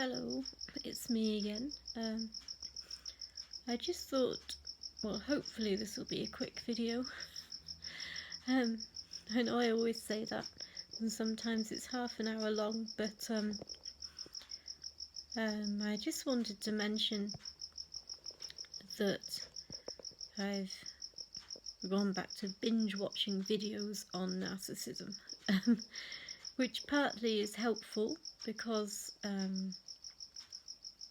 Hello, it's me again. I just thought, well, hopefully this will be a quick video. Um, I know I always say that, and sometimes it's half an hour long, but I just wanted to mention that I've gone back to binge watching videos on narcissism, which partly is helpful because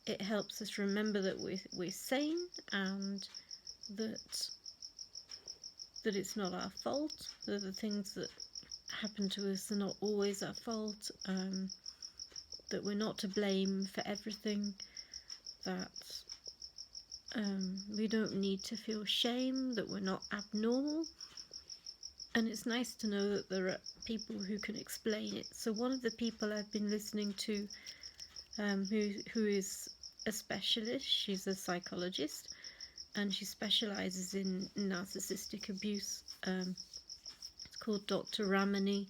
it helps us remember that we're sane and that it's not our fault, that the things that happen to us are not always our fault, that we're not to blame for everything, that we don't need to feel shame, that we're not abnormal. And it's nice to know that there are people who can explain it. So one of the people I've been listening to, who is a specialist, she's a psychologist, and she specialises in narcissistic abuse. It's called Dr. Ramani.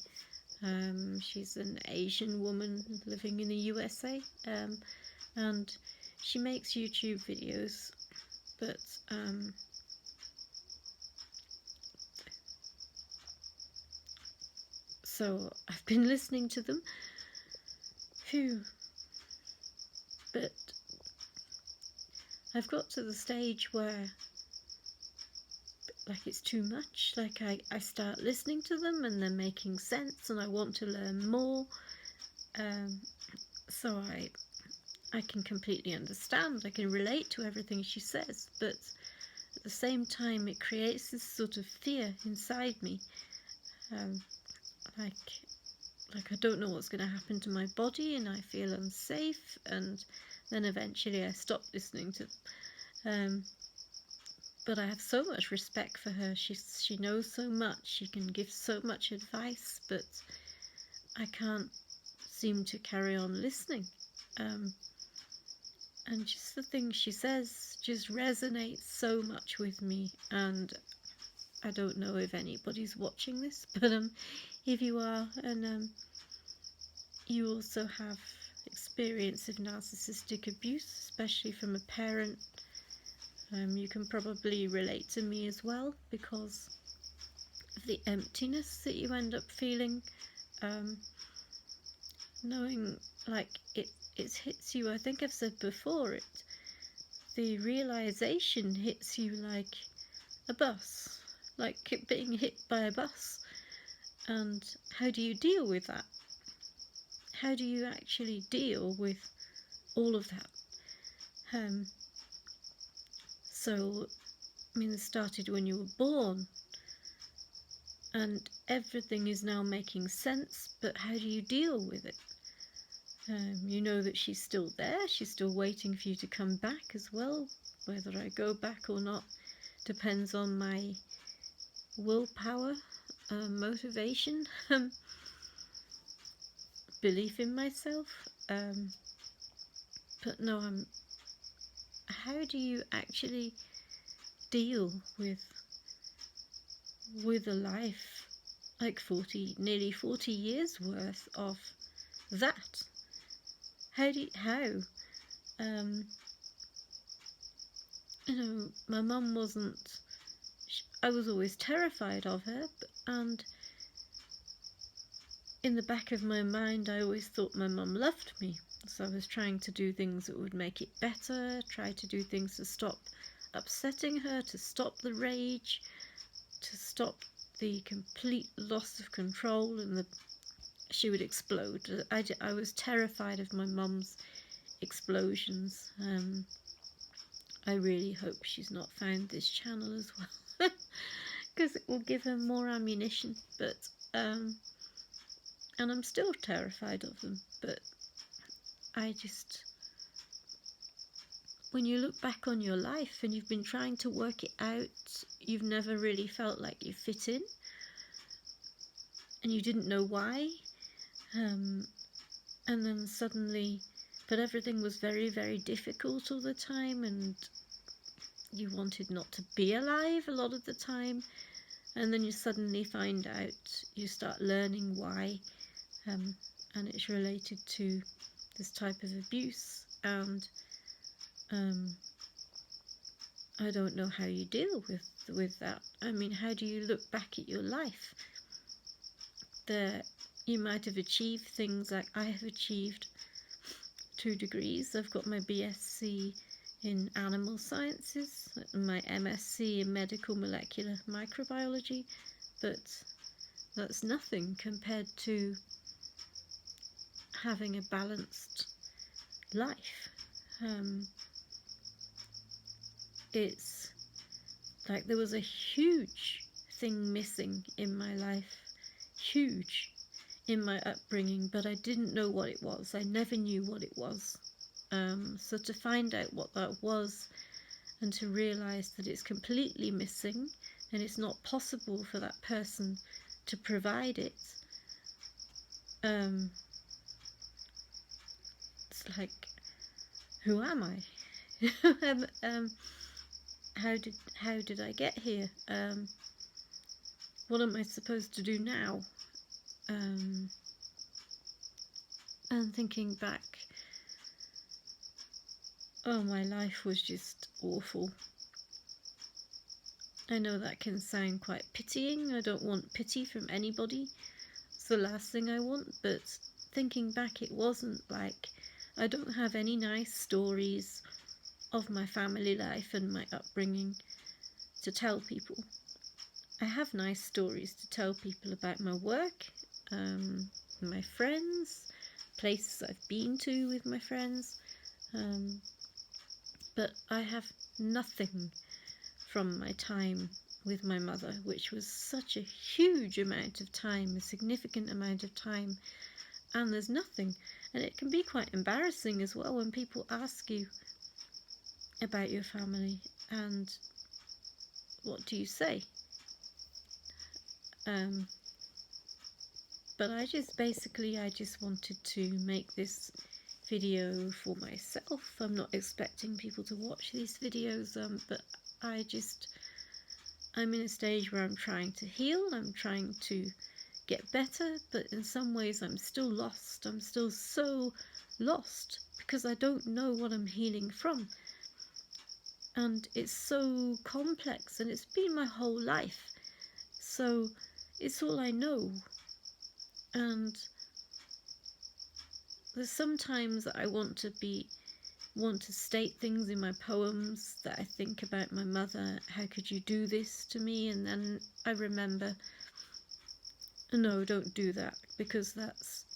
She's an Asian woman living in the USA, and she makes YouTube videos, but so I've been listening to them. But I've got to the stage where like it's too much. Like I start listening to them and they're making sense and I want to learn more. So I can completely understand, I can relate to everything she says, but at the same time it creates this sort of fear inside me. Like I don't know what's going to happen to my body and I feel unsafe, and then eventually I stop listening to them. But I have so much respect for her. She knows so much, she can give so much advice, but I can't seem to carry on listening. And just the things she says just resonates so much with me, and I don't know if anybody's watching this, but if you are, and you also have experience of narcissistic abuse, especially from a parent, you can probably relate to me as well because of the emptiness that you end up feeling, knowing like it hits you. I think I've said before, the realization hits you like a bus, like being hit by a bus. And how do you deal with that? How do you actually deal with all of that? So, I mean, it started when you were born, and everything is now making sense, but how do you deal with it? You know that she's still there, she's still waiting for you to come back as well. Whether I go back or not depends on my willpower, motivation, belief in myself. But no, how do you actually deal with a life like nearly 40 years worth of that? You know, my mum wasn't, I was always terrified of her, and in the back of my mind I always thought my mum loved me, so I was trying to do things that would make it better, try to do things to stop upsetting her, to stop the rage, to stop the complete loss of control, and she would explode. I was terrified of my mum's explosions. I really hope she's not found this channel as well, because it will give her more ammunition. But and I'm still terrified of them. But when you look back on your life and you've been trying to work it out, you've never really felt like you fit in, and you didn't know why. And then suddenly, but everything was very, very difficult all the time, and you wanted not to be alive a lot of the time, and then you suddenly find out, you start learning why, and it's related to this type of abuse, and I don't know how you deal with that. I mean, how do you look back at your life? You might have achieved things like I have achieved 2 degrees. I've got my BSc in animal sciences, and my MSc in medical molecular microbiology, but that's nothing compared to having a balanced life. It's like there was a huge thing missing in my life, huge, in my upbringing, but I didn't know what it was. I never knew what it was. So to find out what that was, and to realise that it's completely missing and it's not possible for that person to provide it, it's like, who am I? How did I get here? What am I supposed to do now? And thinking back, oh, my life was just awful. I know that can sound quite pitying. I don't want pity from anybody. It's the last thing I want, but thinking back, it wasn't like, I don't have any nice stories of my family life and my upbringing to tell people. I have nice stories to tell people about my work, my friends, places I've been to with my friends, but I have nothing from my time with my mother, which was such a huge amount of time, a significant amount of time, and there's nothing. And it can be quite embarrassing as well when people ask you about your family, and what do you say? But I just wanted to make this video for myself. I'm not expecting people to watch these videos, but I'm in a stage where I'm trying to heal, I'm trying to get better, but in some ways I'm still lost. I'm still so lost because I don't know what I'm healing from. And it's so complex, and it's been my whole life. So it's all I know. And there's sometimes that I want to state things in my poems that I think about my mother. How could you do this to me? And then I remember, no, don't do that, because that's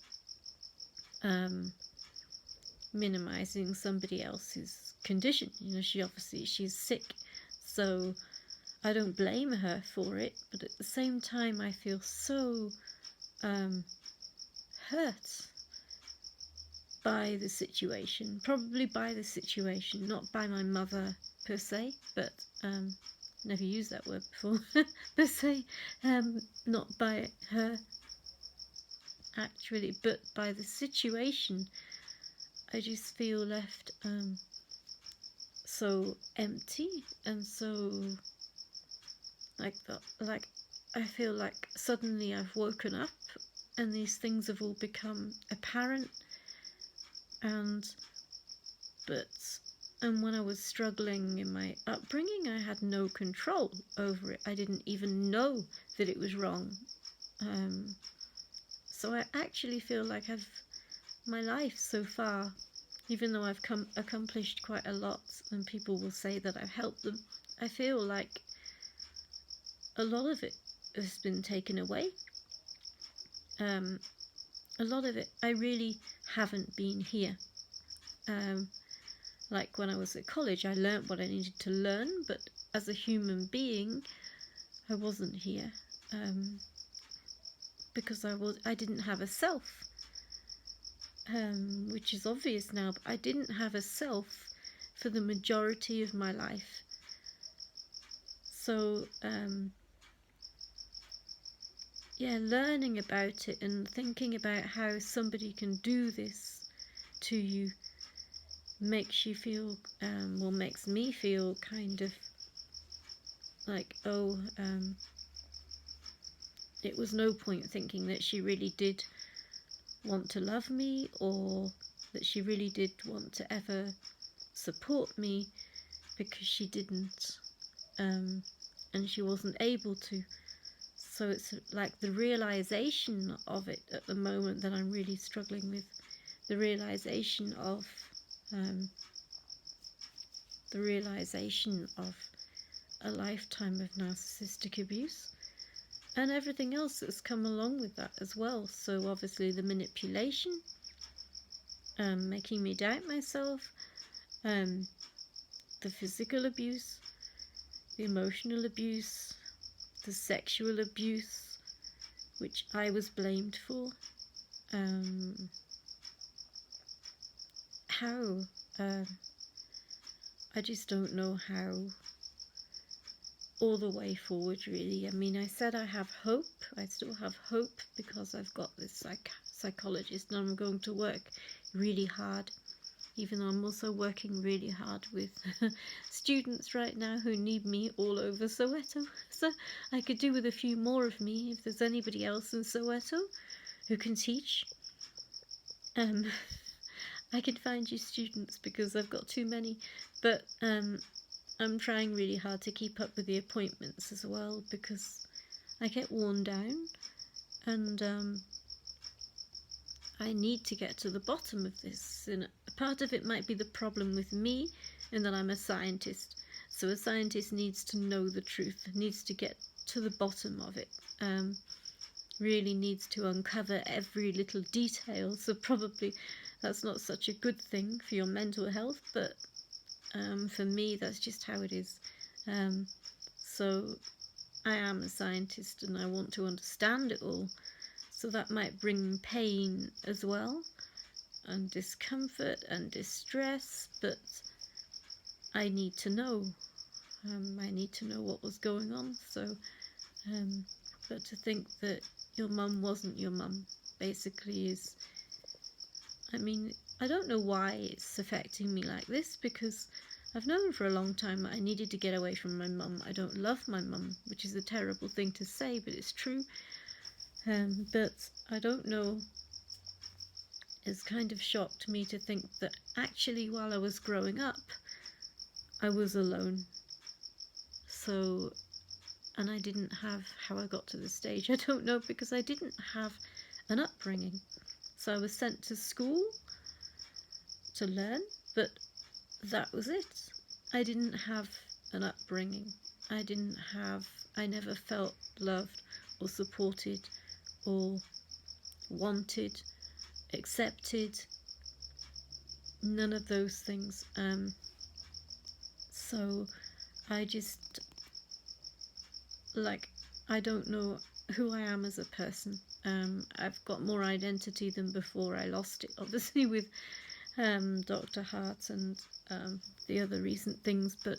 minimizing somebody else's condition. You know, she's sick, so I don't blame her for it, but at the same time I feel so hurt by the situation, probably by the situation, not by my mother per se, but never used that word before, per se, not by her actually, but by the situation. I just feel left so empty, and so like I feel like suddenly I've woken up and these things have all become apparent. And when I was struggling in my upbringing, I had no control over it. I didn't even know that it was wrong. So I actually feel like my life so far, even though I've accomplished quite a lot, and people will say that I've helped them, I feel like a lot of it has been taken away. A lot of it, I really haven't been here. Like when I was at college, I learnt what I needed to learn, but as a human being, I wasn't here, because I didn't have a self, which is obvious now, but I didn't have a self for the majority of my life. So yeah, learning about it and thinking about how somebody can do this to you makes you feel, makes me feel kind of like, it was no point thinking that she really did want to love me, or that she really did want to ever support me, because she didn't, and she wasn't able to. So it's like the realization of it at the moment that I'm really struggling with, the realization of a lifetime of narcissistic abuse, and everything else that's come along with that as well. So obviously the manipulation, making me doubt myself, the physical abuse, the emotional abuse, the sexual abuse, which I was blamed for. I just don't know how, all the way forward, really. I mean, I said I have hope. I still have hope because I've got this psychologist, and I'm going to work really hard, even though I'm also working really hard with students right now who need me all over Soweto. So I could do with a few more of me. If there's anybody else in Soweto who can teach, I can find you students, because I've got too many. But I'm trying really hard to keep up with the appointments as well, because I get worn down, and I need to get to the bottom of this. And part of it might be the problem with me, in that I'm a scientist. So a scientist needs to know the truth, needs to get to the bottom of it, really needs to uncover every little detail. So probably that's not such a good thing for your mental health, but for me, that's just how it is. So I am a scientist, and I want to understand it all. So that might bring pain as well, and discomfort and distress, but I need to know. I need to know what was going on. So, but to think that your mum wasn't your mum, basically, is, I mean, I don't know why it's affecting me like this, because I've known for a long time that I needed to get away from my mum. I don't love my mum, which is a terrible thing to say, but it's true. But I don't know, it's kind of shocked me to think that actually while I was growing up, I was alone. So, and I didn't have, how I got to this stage, I don't know, because I didn't have an upbringing. So I was sent to school to learn, but that was it. I didn't have an upbringing. I never felt loved or supported or wanted, accepted, none of those things. So I just, like, I don't know who I am as a person. I've got more identity than before. I lost it, obviously, with Dr. Hart and the other recent things, but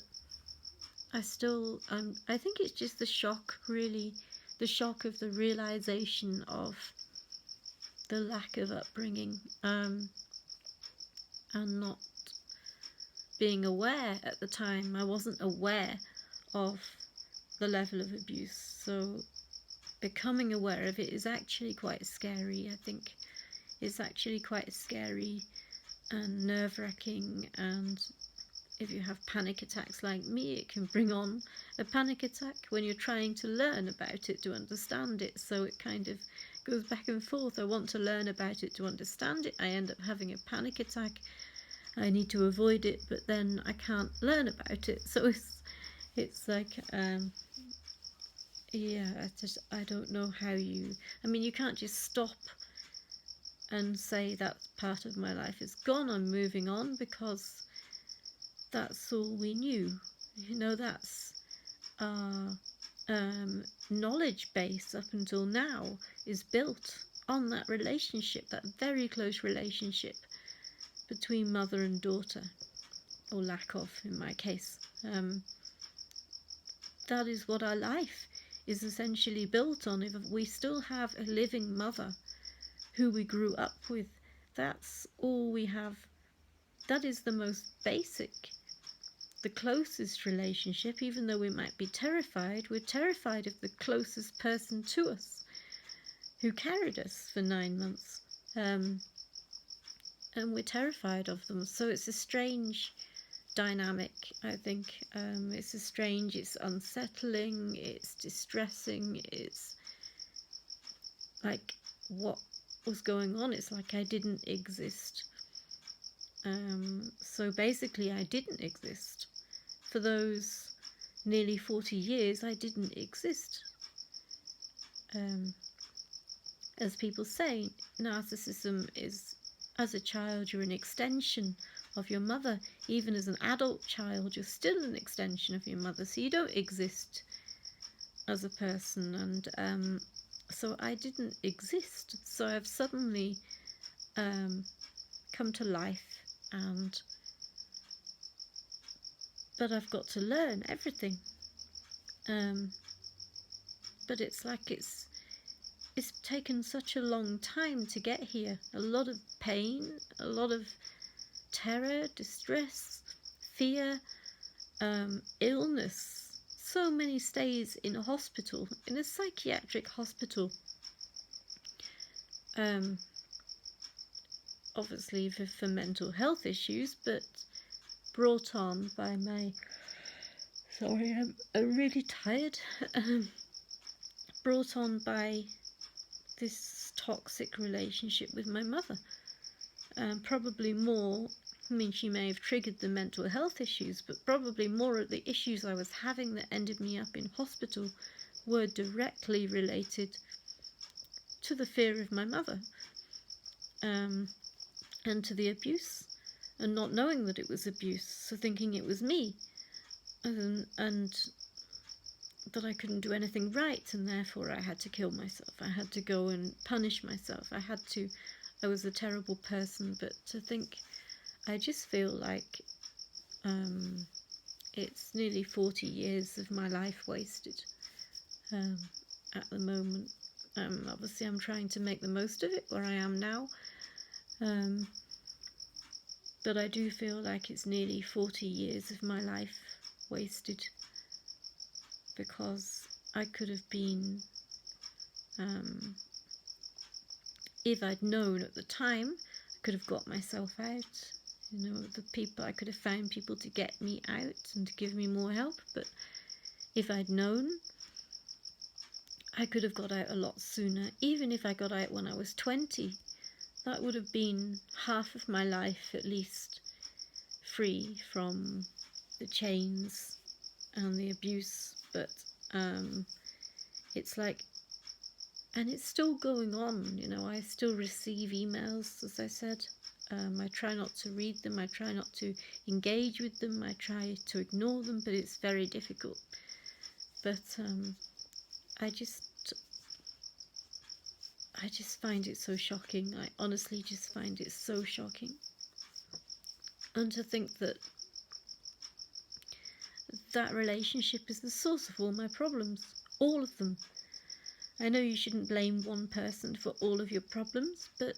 I still, I think it's just the shock, really, the shock of the realization of the lack of upbringing, and not being aware at the time. I wasn't aware of the level of abuse, so becoming aware of it is actually quite scary. I think it's actually quite scary and nerve-wracking, and if you have panic attacks like me, it can bring on a panic attack when you're trying to learn about it, to understand it. So it kind of goes back and forth. I want to learn about it to understand it. I end up having a panic attack. I need to avoid it, but then I can't learn about it. So it's like, yeah, I don't know how you, I mean, you can't just stop and say that part of my life is gone, I'm moving on, because that's all we knew. You know, that's our knowledge base up until now is built on that relationship, that very close relationship between mother and daughter, or lack of in my case. That is what our life is essentially built on. If we still have a living mother who we grew up with, that's all we have. That is the most basic, the closest relationship. Even though we might be terrified, we're terrified of the closest person to us, who carried us for 9 months. and we're terrified of them. So it's a strange dynamic, I think. It's unsettling, it's distressing, it's like what was going on. It's like I didn't exist. So basically I didn't exist. For those nearly 40 years I didn't exist. As people say, narcissism is, as a child you're an extension of your mother. Even as an adult child you're still an extension of your mother, so you don't exist as a person. And so I didn't exist, so I've suddenly come to life, but I've got to learn everything. But it's like it's taken such a long time to get here. A lot of pain, a lot of terror, distress, fear, illness. So many stays in a hospital, in a psychiatric hospital. Obviously for mental health issues, but brought on by my... Sorry, I'm really tired. Brought on by this toxic relationship with my mother. Probably more, I mean, she may have triggered the mental health issues, but probably more of the issues I was having that ended me up in hospital were directly related to the fear of my mother, and to the abuse, and not knowing that it was abuse, so thinking it was me, and that I couldn't do anything right, and therefore I had to kill myself. I had to go and punish myself. I was a terrible person. But to think, I just feel like it's nearly 40 years of my life wasted at the moment. Obviously I'm trying to make the most of it where I am now, but I do feel like it's nearly 40 years of my life wasted, because I could have been, if I'd known at the time, I could have got myself out. You know, I could have found people to get me out and to give me more help. But if I'd known, I could have got out a lot sooner. Even if I got out when I was 20, that would have been half of my life at least free from the chains and the abuse. But it's like, and it's still going on, you know. I still receive emails, as I said. I try not to read them, I try not to engage with them, I try to ignore them, but it's very difficult. But I just find it so shocking. I honestly just find it so shocking. And to think that that relationship is the source of all my problems, all of them. I know you shouldn't blame one person for all of your problems, but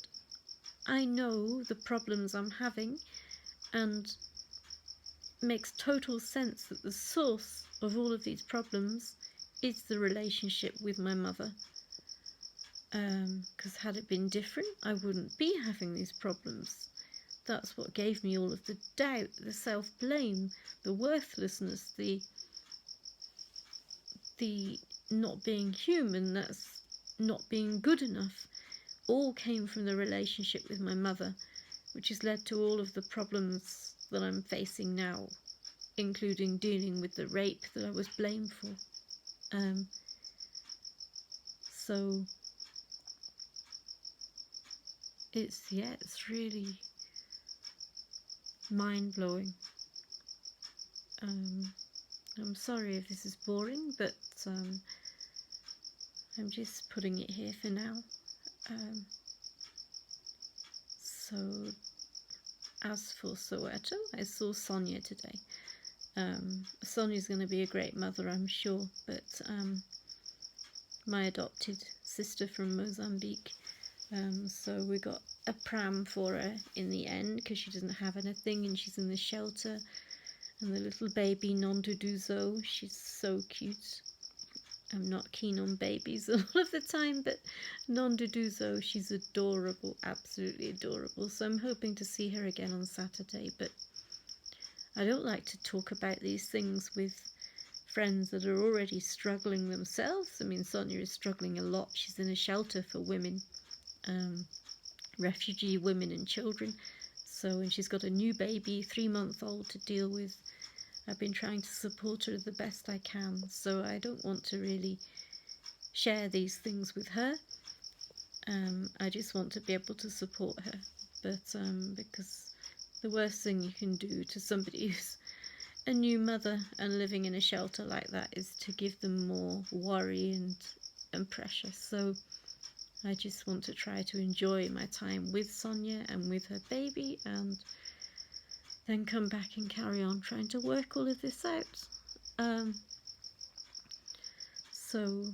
I know the problems I'm having, and it makes total sense that the source of all of these problems is the relationship with my mother. Because had it been different, I wouldn't be having these problems. That's what gave me all of the doubt, the self-blame, the worthlessness, the not being human, that's not being good enough. All came from the relationship with my mother, which has led to all of the problems that I'm facing now, including dealing with the rape that I was blamed for. So it's really mind-blowing. I'm sorry if this is boring, but I'm just putting it here for now. So as for Soweto, I saw Sonia today. Sonia's going to be a great mother, I'm sure, but my adopted sister from Mozambique, so we got a pram for her in the end, because she doesn't have anything and she's in the shelter. And the little baby Nonduduzo, she's so cute. I'm not keen on babies all of the time, but non-Duduzo, she's adorable, absolutely adorable. So I'm hoping to see her again on Saturday, but I don't like to talk about these things with friends that are already struggling themselves. I mean, Sonia is struggling a lot. She's in a shelter for women, refugee women and children. So, and she's got a new baby, 3-month-old, to deal with. I've been trying to support her the best I can, so I don't want to really share these things with her. I just want to be able to support her, but because the worst thing you can do to somebody who's a new mother and living in a shelter like that is to give them more worry and pressure. So I just want to try to enjoy my time with Sonia and with her baby, and then come back and carry on trying to work all of this out. So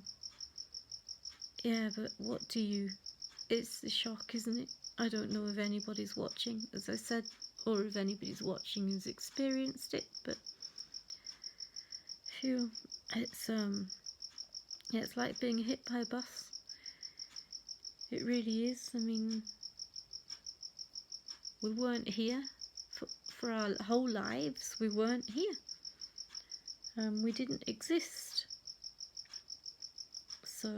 yeah, but what do you... It's the shock, isn't it? I don't know if anybody's watching, as I said, or if anybody's watching who's experienced it, but phew, it's yeah, it's like being hit by a bus. It really is. I mean, we weren't here for our whole lives. We weren't here. We didn't exist. So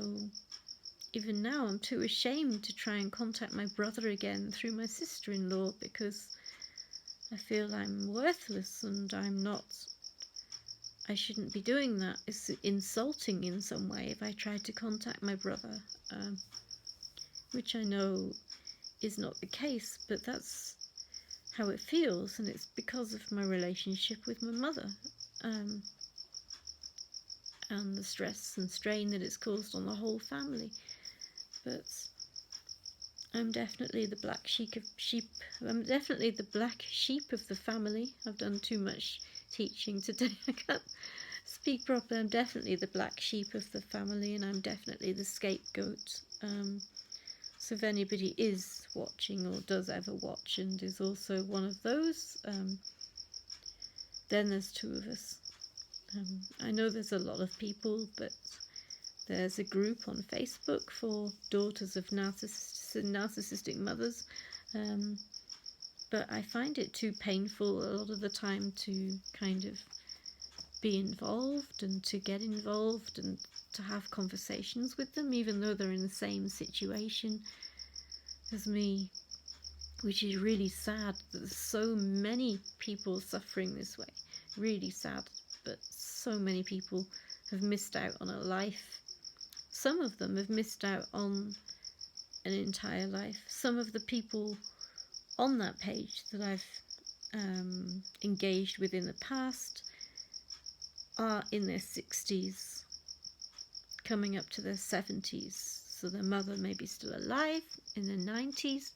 even now I'm too ashamed to try and contact my brother again through my sister-in-law, because I feel I'm worthless and I shouldn't be doing that. It's insulting in some way if I try to contact my brother, which I know is not the case, but that's how it feels, and it's because of my relationship with my mother, and the stress and strain that it's caused on the whole family. But I'm definitely the black sheep. I'm definitely the black sheep of the family. I've done too much teaching today. I can't speak properly. I'm definitely the black sheep of the family, and I'm definitely the scapegoat. So if anybody is watching or does ever watch and is also one of those, then there's two of us. I know there's a lot of people, but there's a group on Facebook for daughters of narcissistic mothers, but I find it too painful a lot of the time to kind of be involved and to get involved and to have conversations with them, even though they're in the same situation as me, which is really sad that there's so many people suffering this way. Really sad, but so many people have missed out on a life. Some of them have missed out on an entire life. Some of the people on that page that I've engaged with in the past are in their 60s, coming up to their 70s. So their mother may be still alive in their 90s.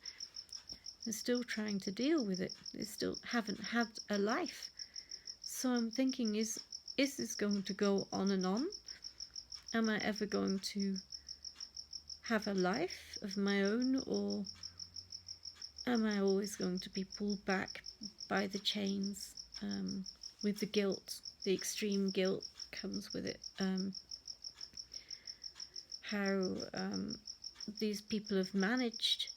They're still trying to deal with it. They still haven't had a life. So I'm thinking, is this going to go on and on? Am I ever going to have a life of my own, or am I always going to be pulled back by the chains, with the guilt? The extreme guilt comes with it. How these people have managed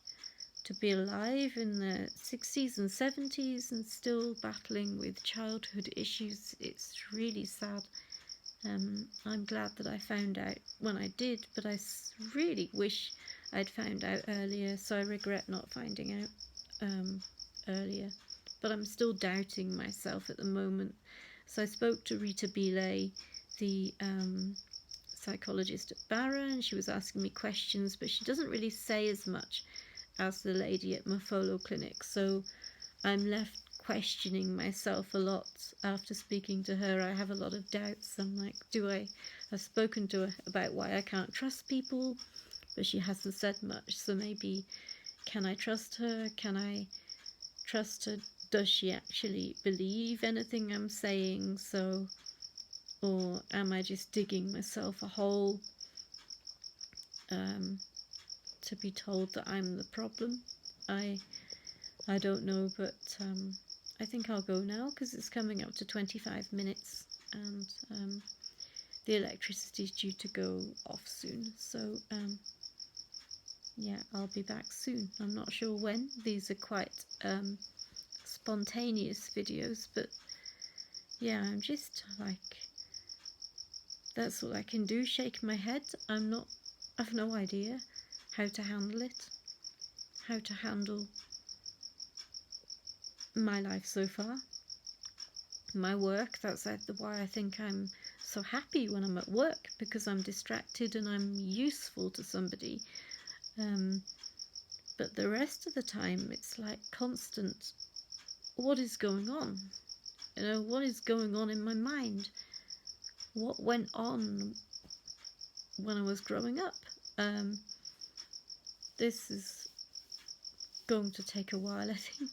to be alive in their 60s and 70s and still battling with childhood issues. It's really sad. I'm glad that I found out when I did, but I really wish I'd found out earlier, so I regret not finding out earlier. But I'm still doubting myself at the moment. So I spoke to Rita Billet, the psychologist at Barra, and she was asking me questions, but she doesn't really say as much as the lady at Mafolo Clinic, so I'm left questioning myself a lot after speaking to her. I have a lot of doubts. I'm like, I've spoken to her about why I can't trust people, but she hasn't said much, so maybe, can I trust her? Can I trust her? Does she actually believe anything I'm saying? So, or am I just digging myself a hole to be told that I'm the problem? I don't know, but I think I'll go now because it's coming up to 25 minutes, and the electricity is due to go off soon, so yeah, I'll be back soon. I'm not sure when. These are quite spontaneous videos, but yeah, I'm just like, that's all I can do, shake my head. I've no idea how to handle it, how to handle my life so far, my work. That's why I think I'm so happy when I'm at work, because I'm distracted and I'm useful to somebody. But the rest of the time, it's like constant, what is going on? You know, what is going on in my mind? What went on when I was growing up? This is going to take a while, I think.